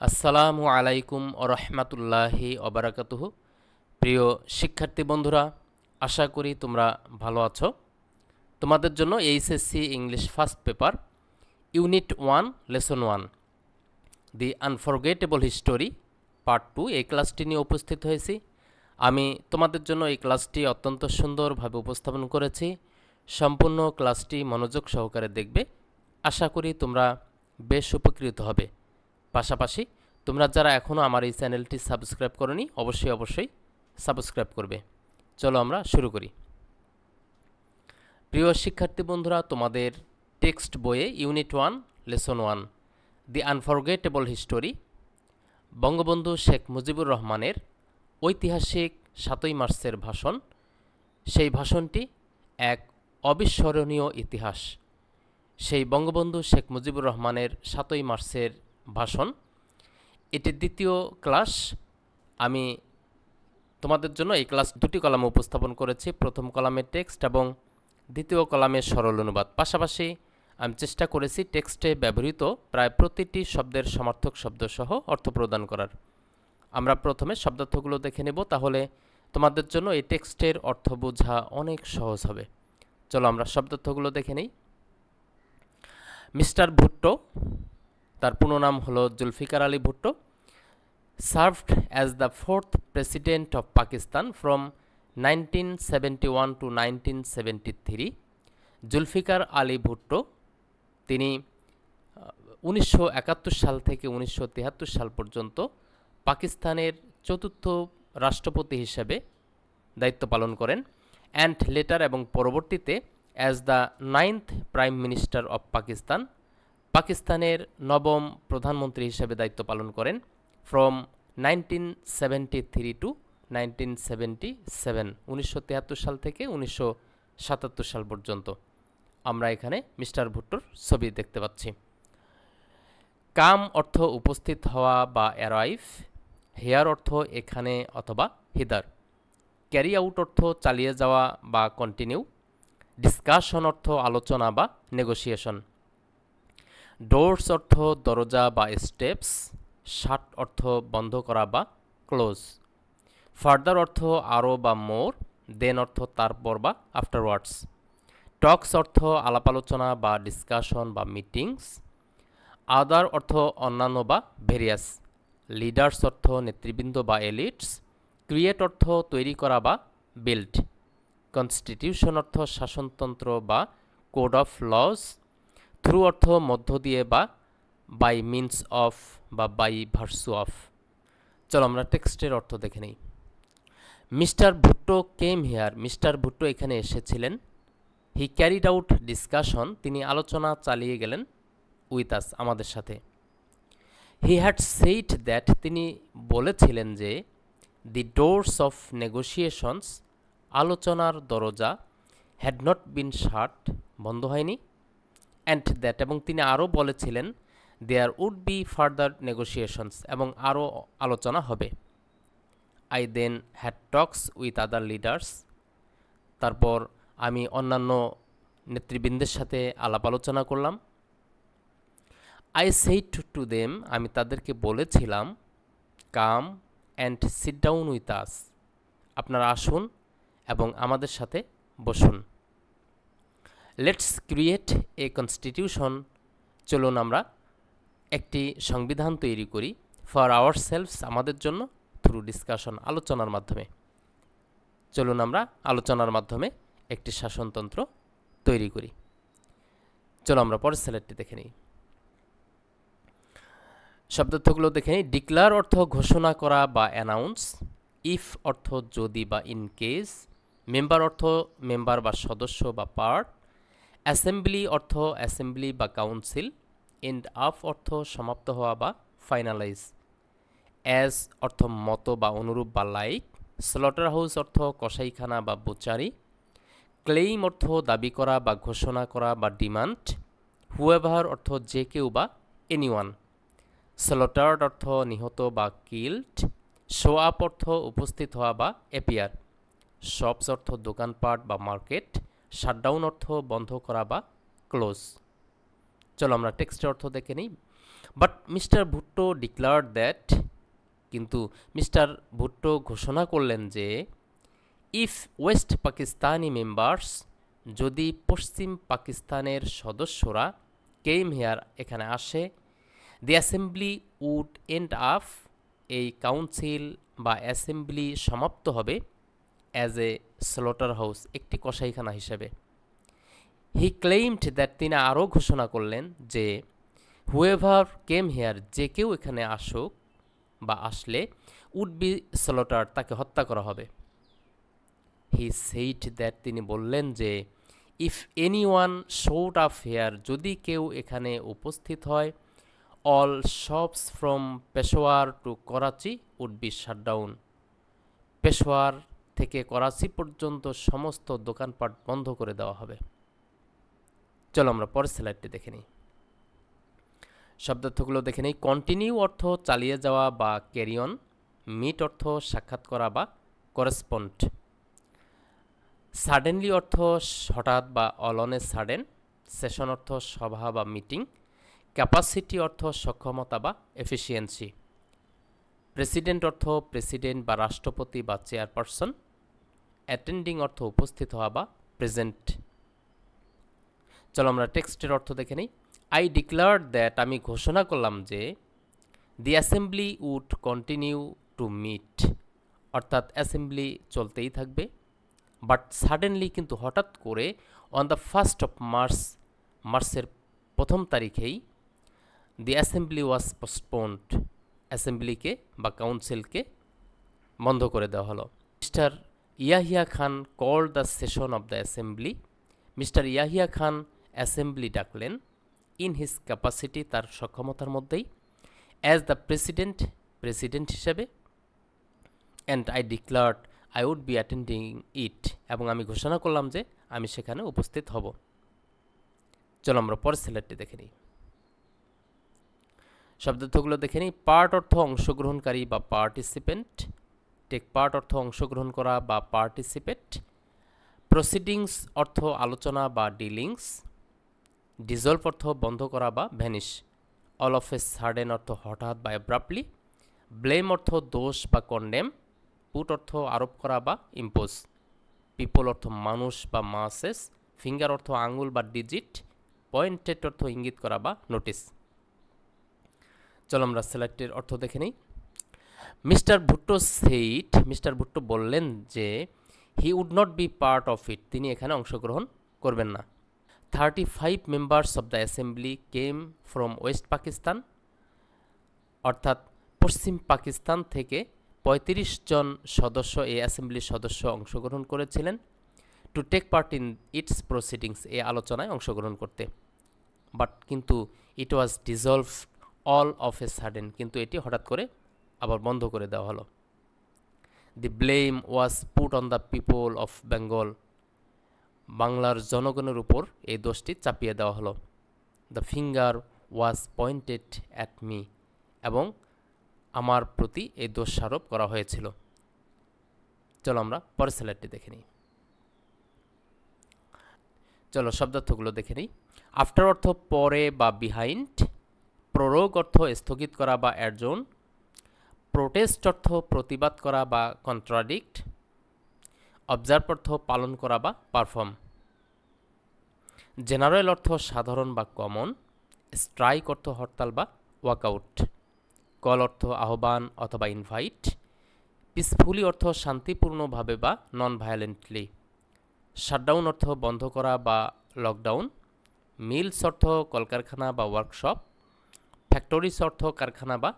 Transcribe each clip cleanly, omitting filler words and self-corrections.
আসসালামু আলাইকুম ওরহমাতুল্লাহি ওবারাকাতুহু। প্রিয় শিক্ষার্থী বন্ধুরা, আশা করি তোমরা ভালো আছো। তোমাদের জন্য HSC English first paper unit 1 lesson 1 দি আনফরগেটেবল হিস্টোরি পার্ট 2 এই ক্লাসটি নিয়ে উপস্থিত হয়েছি। আমি তোমাদের জন্য এই ক্লাসটি অত্যন্ত সুন্দরভাবে উপস্থাপন করেছি। সম্পূর্ণ ক্লাসটি মনোযোগ সহকারে দেখবে। আশা করি তোমরা বেশ উপকৃত হবে। পাশাপাশি তোমরা যারা এখনও আমার এই চ্যানেলটি সাবস্ক্রাইব করনি অবশ্যই সাবস্ক্রাইব করবে। চলো আমরা শুরু করি। প্রিয় শিক্ষার্থী বন্ধুরা, তোমাদের টেক্সট বইয়ে ইউনিট 1 লেসন 1 দি আনফরগেটেবল হিস্টোরি বঙ্গবন্ধু শেখ মুজিবুর রহমানের ঐতিহাসিক 7ই মার্চের ভাষণ। সেই ভাষণটি এক অবিস্মরণীয় ইতিহাস। সেই বঙ্গবন্ধু শেখ মুজিবুর রহমানের 7ই মার্চের ভাষণ, এটির দ্বিতীয় ক্লাস। আমি তোমাদের জন্য এই ক্লাস দুটি কলামে উপস্থাপন করেছি। প্রথম কলামের টেক্সট এবং দ্বিতীয় কলামের সরল অনুবাদ। পাশাপাশি আমি চেষ্টা করেছি টেক্সটে ব্যবহৃত প্রায় প্রতিটি শব্দের সমার্থক শব্দসহ অর্থ প্রদান করার। আমরা প্রথমে শব্দার্থগুলো দেখে নেব, তাহলে তোমাদের জন্য এই টেক্সটের অর্থ বোঝা অনেক সহজ হবে। চলো আমরা শব্দার্থগুলো দেখে নিই। মিস্টার ভুট্টো, তার পুরো নাম হলো Zulfikar Ali Bhutto, served as the fourth president of Pakistan from 1971 to 1973. Zulfikar Ali Bhutto তিনি 1971 সাল থেকে 1973 সাল পর্যন্ত পাকিস্তানের চতুর্থ রাষ্ট্রপতি হিসেবে দায়িত্ব পালন করেন। অ্যান্ড লেটার এবং পরবর্তীতে as the 9th prime minister of Pakistan, পাকিস্তানের নবম প্রধানমন্ত্রী হিসেবে দায়িত্ব পালন করেন ফ্রম 1973 টু 1977, 1973 সাল থেকে 1977 সাল পর্যন্ত। আমরা এখানে মিস্টার ভুট্টোর ছবি দেখতে পাচ্ছি। কাম অর্থ উপস্থিত হওয়া বা অ্যারাইভ, হেয়ার অর্থ এখানে অথবা হিদার, ক্যারি আউট অর্থ চালিয়ে যাওয়া বা কন্টিনিউ, ডিসকাশন অর্থ আলোচনা বা নেগোসিয়েশন, ডোরস অর্থ দরজা বা স্টেপস, শাট অর্থ বন্ধ করা বা ক্লোজ, ফার্দার অর্থ আরও বা মোর, দেন অর্থ তারপর বা আফটারওয়ার্ডস, টক্স অর্থ আলাপ আলোচনা বা ডিসকাশন বা মিটিংস, আদার অর্থ অন্যান্য বা ভেরিয়াস, লিডার্স অর্থ নেতৃবৃন্দ বা এলিটস, ক্রিয়েট অর্থ তৈরি করা বা বিল্ড, কনস্টিটিউশন অর্থ শাসনতন্ত্র বা কোড অফ লজ, থ্রু অর্থ মধ্য দিয়ে বা বাই মিনস অফ বা বাই ভার্সু অফ। চলো আমরা টেক্সটের অর্থ দেখে নিই। Mister Bhutto came here, mister Bhutto এখানে এসেছিলেন। হি ক্যারিড আউট ডিসকাশন, তিনি আলোচনা চালিয়ে গেলেন। উইথ আস, আমাদের সাথে। হি হ্যাড সেইড দ্যাট, তিনি বলেছিলেন যে দি ডোরস অফ নেগোসিয়েশনস, আলোচনার দরজা, হ্যাড নট বিন শাট, বন্ধ হয়নি। অ্যান্ড দ্যাট, এবং তিনি আরও বলেছিলেন there would be further negotiations, এবং আরও আলোচনা হবে। I then had talks with other leaders, তারপর আমি অন্যান্য নেতৃবৃন্দের সাথে আলাপ আলোচনা করলাম। আই সেইড টু দেম, আমি তাদেরকে বলেছিলাম come and sit down with us, আপনারা আসুন এবং আমাদের সাথে বসুন। লেটস ক্রিয়েট এ কনস্টিটিউশন, চলুন আমরা একটি সংবিধান তৈরি করি। ফর আওয়ার সেলফস, আমাদের জন্য। থ্রু ডিসকাশন, আলোচনার মাধ্যমে। চলুন আমরা আলোচনার মাধ্যমে একটি শাসনতন্ত্র তৈরি করি। চলো আমরা পরের স্লাইডটি দেখে নিই। শব্দার্থগুলো দেখে নিই। ডিক্লার অর্থ ঘোষণা করা বা অ্যানাউন্স, ইফ অর্থ যদি বা ইন কেস, মেম্বার অর্থ মেম্বার বা সদস্য বা পার্ট, অ্যাসেম্বলি অর্থ অ্যাসেম্বলি বা কাউন্সিল, এন্ড আপ অর্থ সমাপ্ত হওয়া বা ফাইনালাইজ, অ্যাজ অর্থ মতো বা অনুরূপ বা লাইক, স্লটার হাউস অর্থ কসাইখানা বা বুচারি, ক্লেইম অর্থ দাবি করা বা ঘোষণা করা বা ডিমান্ড, হুয়েভার অর্থ যে কেউ বা এনিওয়ান, স্লটার্ড অর্থ নিহত বা কিল্ড, শো আপ অর্থ উপস্থিত হওয়া বা অ্যাপিয়ার, শপস অর্থ দোকানপাট বা মার্কেট, শাটডাউন অর্থ বন্ধ করা বা ক্লোজ। চলো আমরা টেক্সটের অর্থ দেখে নিই। But mister Bhutto declared that, কিন্তু মিস্টার ভুট্টো ঘোষণা করলেন যে ইফ ওয়েস্ট পাকিস্তানি মেম্বার্স, যদি পশ্চিম পাকিস্তানের সদস্যরা কেম হেয়ার এখানে আসে, the assembly would end up, এই কাউন্সিল বা অ্যাসেম্বলি সমাপ্ত হবে অ্যাজ এ স্লটার হাউস, একটি কসাইখানা হিসেবে। হি ক্লেইমড দ্যাট, তিনি আরও ঘোষণা করলেন যে হুয়েভার কেম হেয়ার, যে কেউ এখানে আসুক বা আসলে, উড বি স্লটার, তাকে হত্যা করা হবে। হি সেইড দ্যাট, তিনি বললেন যে if any one showed up here, যদি কেউ এখানে উপস্থিত হয়, all shops from Peshawar to Karachi would be shutdown, Peshawar থেকে করাচি পর্যন্ত সমস্ত দোকানপাট বন্ধ করে দেওয়া হবে। চলো আমরা পরের স্লাইডটি দেখে নিই, শব্দার্থগুলো দেখে নিই। কন্টিনিউ অর্থ চালিয়ে যাওয়া বা ক্যারি অন, মিট অর্থ সাক্ষাৎ করা বা করেসপন্ড, সাডেনলি অর্থ হঠাৎ বা all on a sudden, session অর্থ সভা বা মিটিং, ক্যাপাসিটি অর্থ সক্ষমতা বা এফিসিয়েন্সি, প্রেসিডেন্ট অর্থ প্রেসিডেন্ট বা রাষ্ট্রপতি বা চেয়ারপারসন, অ্যাটেন্ডিং অর্থ উপস্থিত হওয়া বা প্রেজেন্ট। চলো আমরা টেক্সটের অর্থ দেখে নিই। আই ডিক্লার্ড দ্যাট, আমি ঘোষণা করলাম যে the assembly would continue to meet, অর্থাৎ অ্যাসেম্বলি চলতেই থাকবে, বাট সাডেনলি, কিন্তু হঠাৎ করে, on the 1st of March, মার্চের 1ম তারিখেই, দি অ্যাসেম্বলি ওয়াজ পোস্টপোন্ড, অ্যাসেম্বলিকে বা কাউন্সিলকে বন্ধ করে দেওয়া হলো। Mister Yahya Khan called the session of the assembly, mister Yahya Khan assembly ডাকলেন, ইন হিজ ক্যাপাসিটি, তার সক্ষমতার মধ্যেই, অ্যাজ দ্য প্রেসিডেন্ট, প্রেসিডেন্ট হিসেবে, and I declared I would be attending it, এবং আমি ঘোষণা করলাম যে আমি সেখানে উপস্থিত হব। চলো আমরা পরের স্লাইডটি দেখে নিই, শব্দার্থগুলো দেখে নিই। পার্ট অর্থ অংশগ্রহণকারী বা পার্টিসিপেন্ট, টেক পার্ট অর্থ অংশগ্রহণ করা বা পার্টিসিপেট, প্রসিডিংস অর্থ আলোচনা বা ডিলিংস, ডিজলভ অর্থ বন্ধ করা বা vanish, all of a sudden অর্থ হঠাৎ বা অ্যাব্রাপ্টলি, ব্লেম অর্থ দোষ বা কন্ডেম, পুট অর্থ আরোপ করা বা ইম্পোজ, পিপল অর্থ মানুষ বা মাসেস, ফিঙ্গার অর্থ আঙুল বা ডিজিট, পয়েন্টেড অর্থ ইঙ্গিত করা বা নোটিস। চলো আমরা স্লাইডটির অর্থ দেখে নিই। Mister Bhutto said, mister Bhutto বললেন যে he would not be part of it, তিনি এখানে অংশগ্রহণ করবেন না। 35 members of the assembly came from west Pakistan, অর্থাৎ পশ্চিম পাকিস্তান থেকে 35 জন সদস্য, এই অ্যাসেম্বলির সদস্য অংশগ্রহণ করেছিলেন, to take part in its proceedings, এই আলোচনায় অংশগ্রহণ করতে। বাট কিন্তু it was dissolve all of a sudden, কিন্তু এটি হঠাৎ করে আবার বন্ধ করে দেওয়া হলো। The blame was put on the people of Bengal, বাংলার জনগণের উপর এই দোষটি চাপিয়ে দেওয়া হলো। The finger was pointed at me, এবং আমার প্রতি এই দোষারোপ করা হয়েছিল। চলো আমরা পরের স্লাইডটি দেখে নিই, চলো শব্দার্থগুলো দেখে নিই। আফটার অর্থ পরে বা বিহাইন্ড, প্ররোগ অর্থ স্থগিত করা বা অ্যাডজোন, প্রোটেস্ট অর্থ প্রতিবাদ করা বা কন্ট্রাডিক্ট, অবজার্ভ অর্থ পালন করা বা পারফর্ম, জেনারেল অর্থ সাধারণ বা কমন, স্ট্রাইক অর্থ হরতাল বা ওয়াকআউট, কল অর্থ আহ্বান অথবা ইনভাইট, পিসফুলি অর্থ শান্তিপূর্ণভাবে বা নন ভায়োলেন্টলি, শাটডাউন অর্থ বন্ধ করা বা লকডাউন, মিলস অর্থ কলকারখানা বা ওয়ার্কশপ, ফ্যাক্টরিস অর্থ কারখানা বা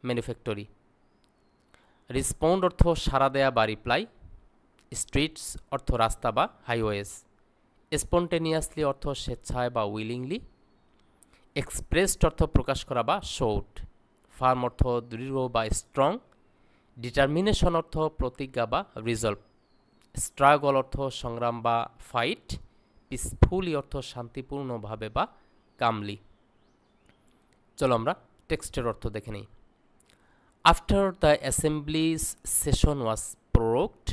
ম্যানুফ্যাক্টরি, রেসপন্ড অর্থ সাড়া দেয়া বা রিপ্লাই, স্ট্রিটস অর্থ রাস্তা বা হাইওয়েজ, স্পন্টেনিয়াসলি অর্থ স্বেচ্ছায় বা উইলিংলি, এক্সপ্রেসড অর্থ প্রকাশ করা বা শোড, ফার্ম অর্থ দৃঢ় বা স্ট্রং, ডিটারমিনেশন অর্থ প্রতিজ্ঞা বা রিজলভ, স্ট্রাগল অর্থ সংগ্রাম বা ফাইট, পিসফুলি অর্থ শান্তিপূর্ণভাবে বা কামলি। চলো আমরা টেক্সটের অর্থ দেখে নিই। আফটার দ্য অ্যাসেম্বলিজ সেশন ওয়াজ প্রোরোগড,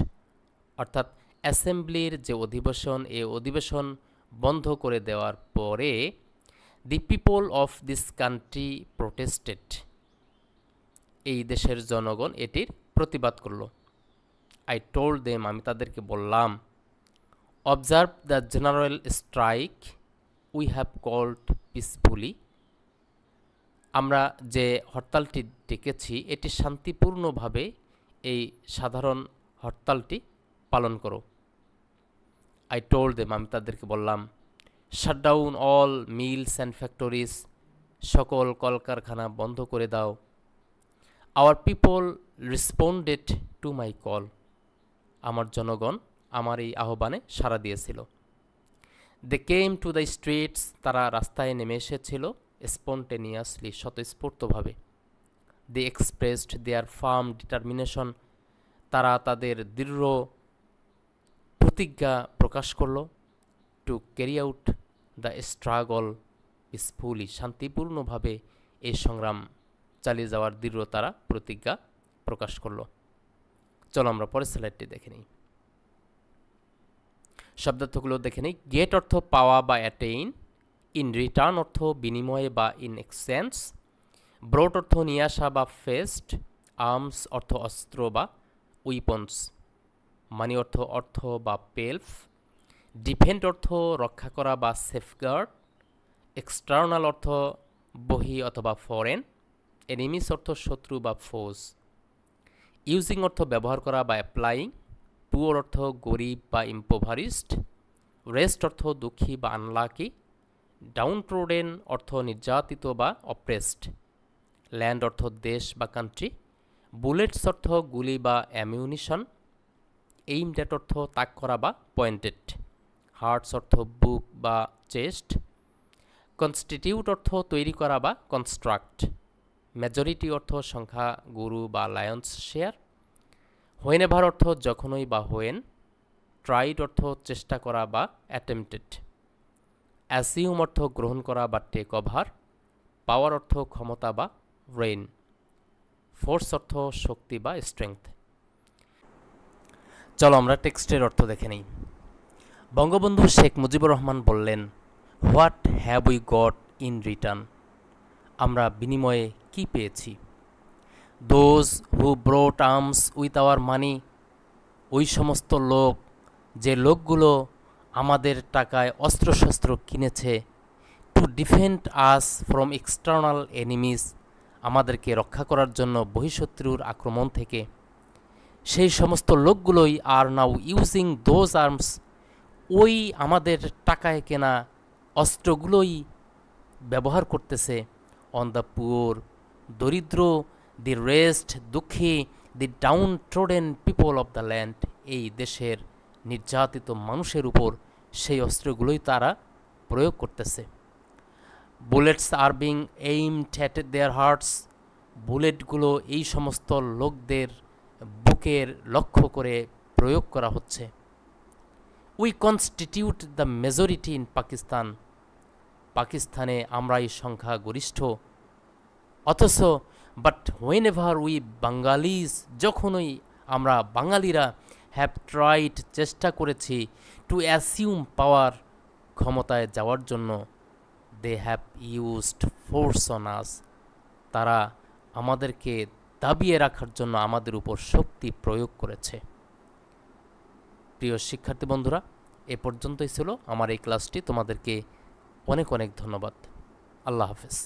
অর্থাৎ অ্যাসেম্বলির যে অধিবেশন, এই অধিবেশন বন্ধ করে দেওয়ার পরে, the people of this country protested, এই দেশের জনগণ এটির প্রতিবাদ করল। আই টোল্ড দেম, আমি তাদেরকে বললাম। Observe the general strike we have called peacefully, আমরা যে হরতালটি ডেকেছি এটি শান্তিপূর্ণভাবে এই সাধারণ হরতালটি পালন করো। আই টোল্ড দেম, আমি তাদেরকে বললাম। Shut down all mills and factories, সকল কলকারখানা বন্ধ করে দাও। Our people responded to my call, আমার জনগণ আমার এই আহ্বানে সাড়া দিয়েছিল। They came to the streets, তারা রাস্তায় নেমে এসেছিল স্পন্টেনিয়াসলি, স্বতঃস্ফূর্তভাবে। They expressed their firm determination, তারা তাদের দৃঢ় প্রতিজ্ঞা প্রকাশ করল। To carry out the struggle peacefully, শান্তিপূর্ণভাবে এই সংগ্রাম চালিয়ে যাওয়ার দৃঢ় তারা প্রতিজ্ঞা প্রকাশ করল। চলো আমরা পরের স্লাইডটি দেখে নিই, শব্দার্থগুলো দেখে নিই। গেট অর্থ পাওয়া বা অ্যাটেইন, ইন রিটার্ন অর্থ বিনিময়ে বা ইন এক্সচেঞ্জ, ব্রোট অর্থ নিয়ে আসা বা ফেস্ট, আর্মস অর্থ অস্ত্র বা উইপন্স, মানি অর্থ বা পেলফ, ডিফেন্ড অর্থ রক্ষা করা বা সেফগার্ড, এক্সটার্নাল অর্থ বহি অথবা ফরেন, এনিমিস অর্থ শত্রু বা ফোজ, ইউজিং অর্থ ব্যবহার করা বা অ্যাপ্লাইং, পুয়ার অর্থ গরিব বা ইম্পোভারিস্ট, রেস্ট অর্থ দুঃখী বা আনলাকি, ডাউনট্রোডেন অর্থ নির্যাতিত বা অপ্রেসড, ল্যান্ড অর্থ দেশ বা কান্ট্রি, বুলেটস অর্থ গুলি বা অ্যামিউনিশন, এইমড অ্যাট অর্থ তাক করা বা পয়েন্টেড, হার্টস অর্থ বুক বা চেস্ট, কনস্টিটিউট অর্থ তৈরি করা বা কনস্ট্রাক্ট, মেজরিটি অর্থ সংখ্যা গুরু বা লায়ন্স শেয়ার, হোয়েনেভার অর্থ যখনই বা হোয়েন, ট্রাইড অর্থ চেষ্টা করা বা অ্যাটেম্পটেড, অ্যাসিউম অর্থ গ্রহণ করা বা টেক ওভার, পাওয়ার অর্থ ক্ষমতা বা রেইন, ফোর্স অর্থ শক্তি বা স্ট্রেংথ। চলো আমরা টেক্সটের অর্থ দেখে নিই। বঙ্গবন্ধু শেখ মুজিবুর রহমান বললেন, what have we got in return, আমরা বিনিময়ে কি পেয়েছি। Those who brought arms with our মানি, ওই সমস্ত লোক, যে লোকগুলো আমাদের টাকায় অস্ত্রশস্ত্র কিনেছে। To defend us from external enemies, আমাদেরকে রক্ষা করার জন্য বহিঃশত্রুর আক্রমণ থেকে। সেই সমস্ত লোকগুলোই আর নাও ইউজিং দোজ আর্মস, ওই আমাদের টাকায় কেনা অস্ত্রগুলোই ব্যবহার করতেছে অন দ্য পুওর, দরিদ্র, দি রেস্ট, দুঃখী, the downtrodden people of the land, এই দেশের নির্যাতিত মানুষের উপর সেই অস্ত্রগুলোই তারা প্রয়োগ করতেছে। Bullets are being aimed at their hearts, বুলেটগুলো এই সমস্ত লোকদের বুকের লক্ষ্য করে প্রয়োগ করা হচ্ছে। We constitute the majority in Pakistan, পাকিস্তানে আমরাই সংখ্যা গরিষ্ঠ। অথচ but whenever we Bengalis, যখনই আমরা বাঙালিরা হ্যাভ ট্রাইড, চেষ্টা করেছি, টু অ্যাসিউম পাওয়ার, ক্ষমতায় যাওয়ার জন্য, they have used force on us, তারা আমাদেরকে দাবিয়ে রাখার জন্য আমাদের উপর শক্তি প্রয়োগ করেছে। প্রিয় শিক্ষার্থী বন্ধুরা, এ পর্যন্তই ছিল আমার এই ক্লাসটি। তোমাদেরকে অনেক অনেক ধন্যবাদ। আল্লাহ হাফেজ।